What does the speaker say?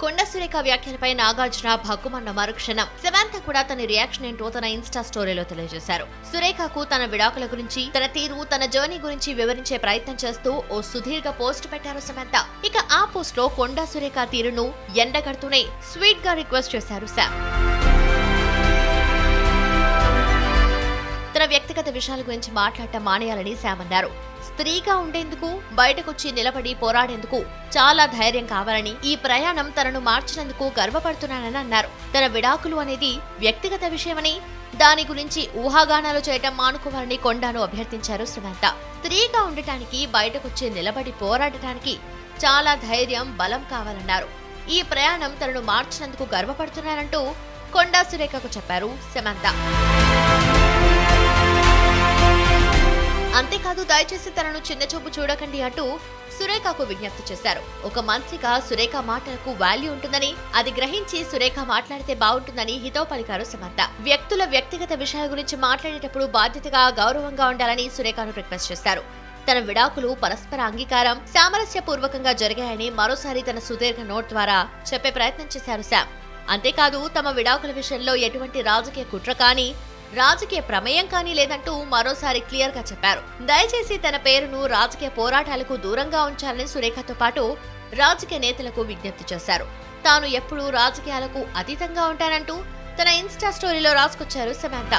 కొండా సురేఖ వ్యాఖ్యలపై నాగార్జున భగ్గుమన్న మరుక్షణం సమంత కూడా తన రియాక్షన్ ఏంటో తన ఇన్స్టా స్టోరీలో తెలియజేశారు. సురేఖకు తన విడాకుల గురించి, తన తీరు, తన జర్నీ గురించి వివరించే ప్రయత్నం చేస్తూ ఓ సుదీర్ఘ పోస్ట్ పెట్టారు సమంత. ఇక ఆ పోస్ట్ లో కొండా సురేఖ తీరును ఎండగడుతూనే స్వీట్ గా రిక్వెస్ట్ చేశారు శామ్. తన వ్యక్తిగత విషయాల గురించి మాట్లాడటం మానేయాలని శామ్ అన్నారు. స్త్రీగా ఉండేందుకు, బయటకొచ్చి నిలబడి పోరాడేందుకు చాలా ధైర్యం కావాలని, ఈ ప్రయాణం తనను మార్చినందుకు గర్వపడుతున్నానని అన్నారు. తన విడాకులు అనేది వ్యక్తిగత విషయమని, దాని గురించి ఊహాగానాలు చేయటం మానుకోవాలని కొండాను అభ్యర్థించారు సమంత. స్త్రీగా ఉండటానికి, బయటకొచ్చి నిలబడి పోరాడటానికి చాలా ధైర్యం, బలం కావాలన్నారు. ఈ ప్రయాణం తనను మార్చినందుకు గర్వపడుతున్నానంటూ కొండా సురేఖకు చెప్పారు సమంత. అంతేకాదు, దయచేసి తనను చిన్నచూపు చూడకండి అంటూ సురేఖకు విజ్ఞప్తి చేశారు. ఒక మంత్రిగా సురేఖ మాటలకు వాల్యూ ఉంటుందని, అది గ్రహించి సురేఖ మాట్లాడితే బాగుంటుందని హితవు పలికారు సమంత. వ్యక్తుల వ్యక్తిగత విషయాల గురించి మాట్లాడేటప్పుడు బాధ్యతగా, గౌరవంగా ఉండాలని సురేఖను రిక్వెస్ట్ చేశారు. తన విడాకులు పరస్పర అంగీకారం, సామరస్యపూర్వకంగా జరిగాయని మరోసారి తన సుదీర్ఘ నోట్ ద్వారా చెప్పే ప్రయత్నం చేశారు శామ్. అంతేకాదు, తమ విడాకుల విషయంలో ఎటువంటి రాజకీయ కుట్ర కానీ, రాజకీయ ప్రమేయం కానీ లేదంటూ మరోసారి క్లియర్ గా చెప్పారు. దయచేసి తన పేరును రాజకీయ పోరాటాలకు దూరంగా ఉంచాలని సురేఖతో పాటు రాజకీయ నేతలకు విజ్ఞప్తి చేశారు. తాను ఎప్పుడూ రాజకీయాలకు అతీతంగా ఉంటానంటూ తన ఇన్స్టా స్టోరీలో రాసుకొచ్చారు సమంత.